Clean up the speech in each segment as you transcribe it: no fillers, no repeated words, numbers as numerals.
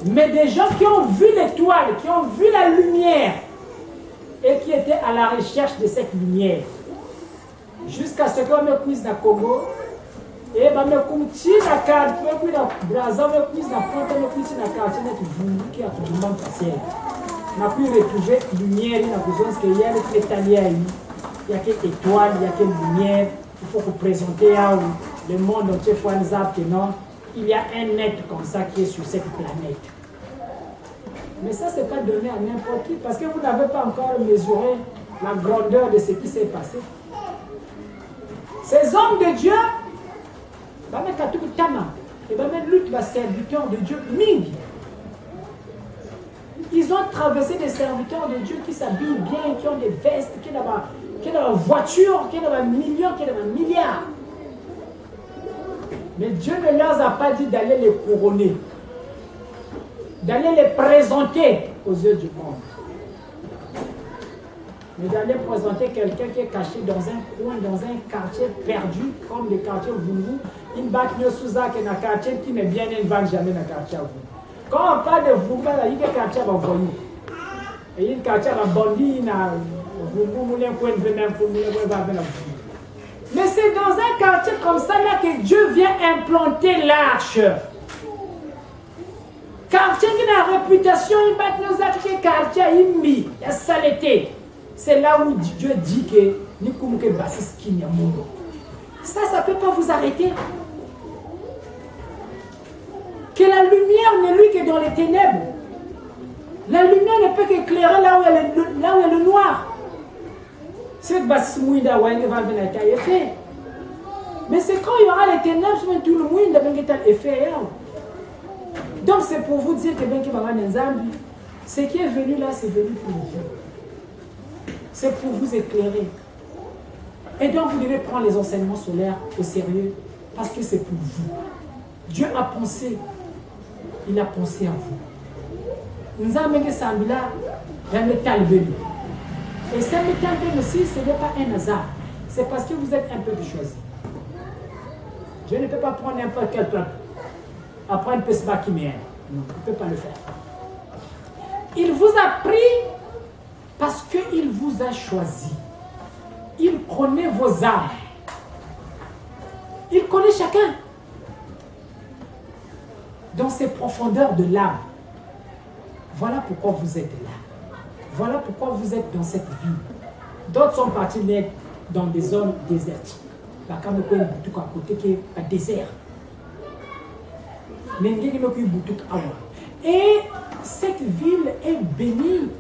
Mais des gens qui ont vu l'étoile, qui ont vu la lumière et qui étaient à la recherche de cette lumière. Jusqu'à ce qu'on me puisse dans le Congo, et ben me kumti na carte, me puisse dans Brazza, me puisse dans Ponte, me puisse dans quartier net qui a tout le monde passé. On a pu retrouver lumière, il y a besoin qu'il y a des étaliers, il y a quelques étoiles, il y a quelques lumières. Il faut vous présenter à le monde entier faut que non, il y a un être comme ça qui est sur cette planète. Mais ça, ce n'est pas donné à n'importe qui, parce que vous n'avez pas encore mesuré la grandeur de ce qui s'est passé. Ces hommes de Dieu, serviteurs de Dieu, ils ont traversé des serviteurs de Dieu qui s'habillent bien, qui ont des vestes, qui ont des voitures, qui ont des millions, qui ont des milliards. Mais Dieu ne leur a pas dit d'aller les couronner, d'aller les présenter aux yeux du monde. Mais d'aller présenter quelqu'un qui est caché dans un coin, dans un quartier perdu, comme le quartier Vungu, une bac de Souza qui est dans un quartier qui n'est bien, ne va jamais dans le quartier Vungu. Quand on parle de Vungu, il y a un quartier à voyou. Et il y a un quartier à Bandi, mais c'est dans un quartier comme ça là que Dieu vient implanter l'arche. Quartier qui a une réputation, il bat nos actes, quartier imbi, il y a saleté. C'est là où Dieu dit que ça ne peut pas vous arrêter. Que la lumière n'est lui que dans les ténèbres. La lumière ne peut qu'éclairer là où il y a le noir. Mais c'est quand il y aura les ténèbres, tout le monde va effet. Donc c'est pour vous dire que ce qui est venu là, c'est venu pour vous. C'est pour vous éclairer. Et donc vous devez prendre les enseignements solaires au sérieux parce que c'est pour vous. Dieu a pensé. Il a pensé à vous. Nous avons mis ça là dans le métal venu. Et ce métal venu aussi, ce n'est pas un hasard. C'est parce que vous êtes un peu choisi. Dieu ne peut pas prendre n'importe quel peuple. Après un peu ce qui m'aime. Non, il ne peut pas le faire. Il vous a pris parce qu'il vous a choisi. Il connaît vos âmes. Il connaît chacun. Dans ses profondeurs de l'âme. Voilà pourquoi vous êtes là. Voilà pourquoi vous êtes dans cette vie. D'autres sont partis naître dans des zones désertiques. Quand on a un à côté qui est un désert. Et cette ville est bénie.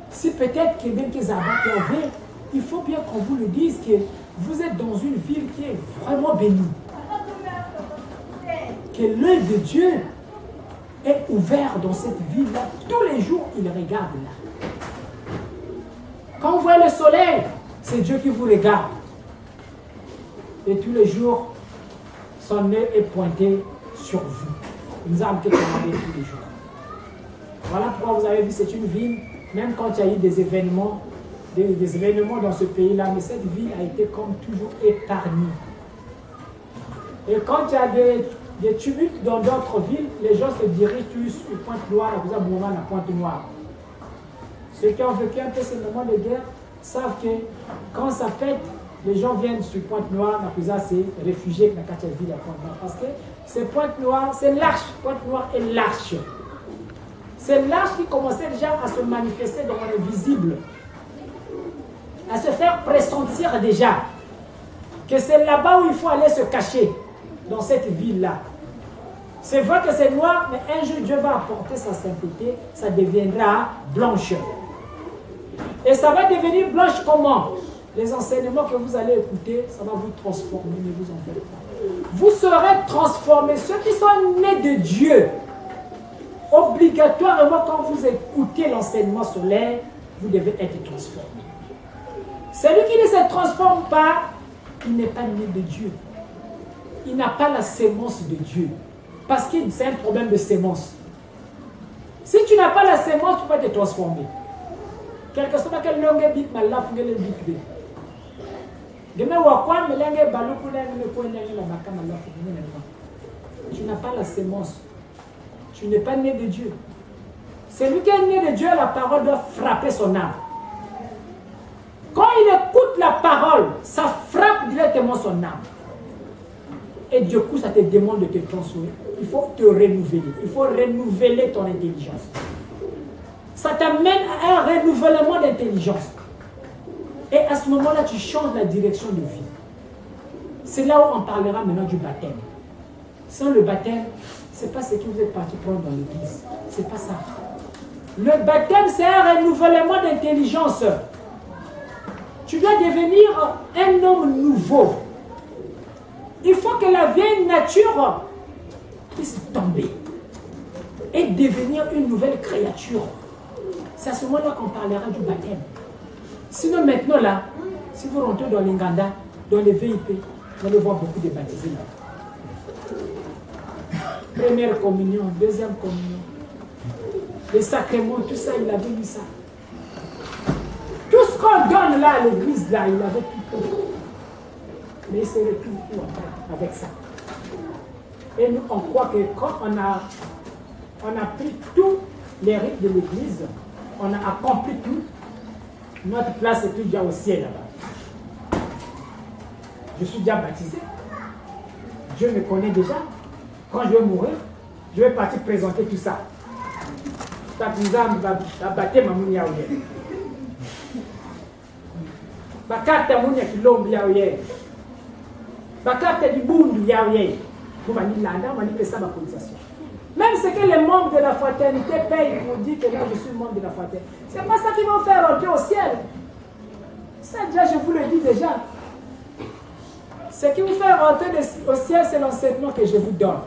Si peut-être que même qu'ils avaient, il faut bien qu'on vous le dise que vous êtes dans une ville qui est vraiment bénie. Que l'œil de Dieu est ouvert dans cette ville-là. Tous les jours, il regarde là. Quand vous voyez le soleil, c'est Dieu qui vous regarde. Et tous les jours, son œil est pointé sur vous. Nous avons été commandés tous les jours. Voilà pourquoi vous avez vu, c'est une ville, même quand il y a eu des événements dans ce pays-là, mais cette ville a été comme toujours épargnée. Et quand il y a des tumultes dans d'autres villes, les gens se dirigent tous sur Pointe-Noire, la Pointe-Noire. Ceux qui ont vécu un peu ces moments de guerre savent que quand ça pète, les gens viennent sur Pointe-Noire, c'est réfugiés dans la ville à Pointe-Noire. Parce que c'est Pointe-Noire, c'est l'arche. Pointe-Noire est l'arche. C'est l'arche qui commençait déjà à se manifester dans l'invisible. À se faire pressentir déjà. Que c'est là-bas où il faut aller se cacher. Dans cette ville-là. C'est vrai que c'est noir, mais un jour Dieu va apporter sa sainteté, ça deviendra blanche. Et ça va devenir blanche comment? Les enseignements que vous allez écouter, ça va vous transformer, ne vous en faites pas. Vous serez transformés. Ceux qui sont nés de Dieu, obligatoirement quand vous écoutez l'enseignement solaire, vous devez être transformés. Celui qui ne se transforme pas, il n'est pas né de Dieu. Il n'a pas la sémence de Dieu. Parce que c'est un problème de sémence. Si tu n'as pas la sémence, tu peux te transformer. Quelque chose quel langue bit mal la fungele bit. Tu n'as pas la sémence. Tu n'es pas né de Dieu. Celui qui est né de Dieu, la parole doit frapper son âme. Quand il écoute la parole, ça frappe directement son âme. Et du coup, ça te demande de te transformer. Il faut te renouveler. Il faut renouveler ton intelligence. Ça t'amène à un renouvellement d'intelligence. Et à ce moment-là, tu changes la direction de vie. C'est là où on parlera maintenant du baptême. Sans le baptême, ce n'est pas ce que vous êtes parti prendre dans l'église. Ce n'est pas ça. Le baptême, c'est un renouvellement d'intelligence. Tu dois devenir un homme nouveau. Il faut que la vieille nature puisse tomber et devenir une nouvelle créature. C'est à ce moment-là qu'on parlera du baptême. Sinon maintenant là, si vous rentrez dans l'Inganda, dans les VIP, vous allez voir beaucoup de baptisés là. Première communion, deuxième communion, les sacrements, tout ça, il avait vu ça. Tout ce qu'on donne là à l'église, là, il avait tout. Mais il se retrouve tout avec ça. Et nous, on croit que quand on a pris tous les rites de l'église, on a accompli tout, notre place est plus déjà au ciel là-bas. Je suis déjà baptisé. Dieu me connaît déjà. Quand je vais mourir, je vais partir présenter tout ça. Bakata munya kilombi yao ye. Bakata dibundu yao ye. Vous allez l'anda, on va dire ça ma cotisation. Même ce que les membres de la fraternité payent pour dire que là je suis membre de la fraternité, c'est pas ça qui va faire rentrer au ciel. Ça déjà je vous le dis déjà. Ce qui vous fait rentrer au ciel, c'est l'enseignement que je vous donne.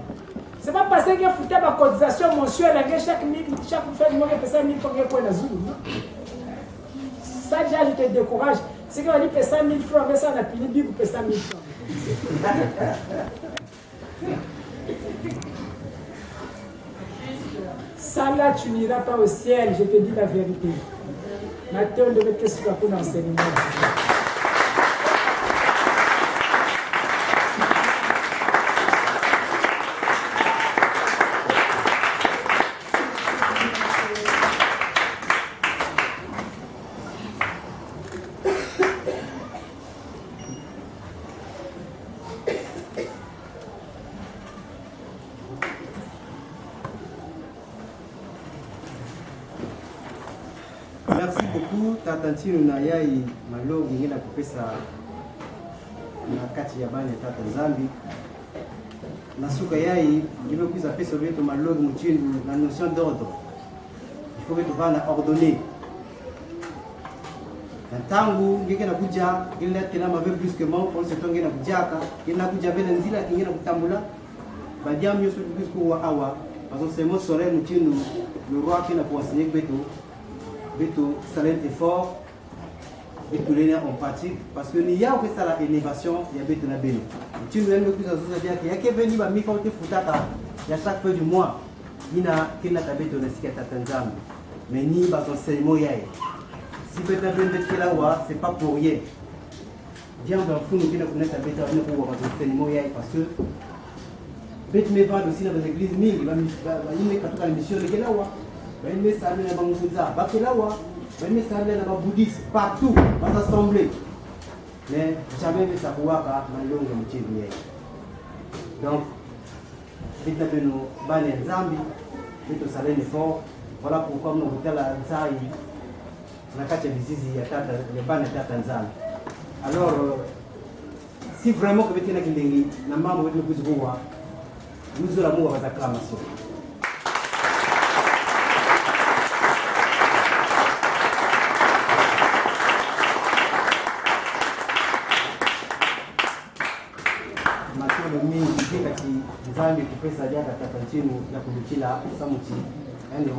C'est pas parce que vous foutez ma cotisation mensuelle, chaque fois que vous faites 1000 francs, vous avez ça déjà je te décourage. C'est qu'on dit que 100 000 francs, mais ça on a payé, vous payez 100 000 francs. Ça là, tu n'iras pas au ciel, je te dis la vérité. Maintenant, on devait que ce soit pour l'enseignement. Merci beaucoup Tatantino na yai malogi ngina kupesa na kati ya bani tata Nzambi nasuka yai ndibe kuza pesa vetu malogi mchindu na notion d'ordre. Il faut que tu vas ordonner. Na tangu ngeke na kuja ila tena mave brusquement on se tonge na kujaka ila kuja bele nzila ngina kutambula badia myoso kusko wa awa parce que c'est mon soleil mchindu le roi qui na conseillé beto beto salaire effort et tout les en pratique parce que il y a que ça la innovation il y a beto na beno tu nous aime plus à ça dire qu'il y a que venu ba mi faut te futata il y a chaque fin du mois ina kina tabeto na sikata Tanzanie mais ni ba enseignement yae si peut-être que là c'est pas pour rien bien dans fond nous kina connaître tabeto na pour enseignement yae parce que bet me va aussi dans les églises mingi ba yime katoka mission de là mais ça vient dans Moussa, Bakelawa, mais ça vient dans bouddhistes partout, dans l'assemblée. Mais jamais ça pouvoir à ma langue mtibie. Donc, vite de nous banner Zambi, vite au salaire fort. Voilà pourquoi nous avons la Zai, na kati bizizi ya tata ya banner tata Nzambi. Alors, si vraiment que vite na kindengi na mambo wetu kuzuwa, nous allons avoir des acclamations. Nzambi kupesa jaka Tatantino ya kumchila samuchi yani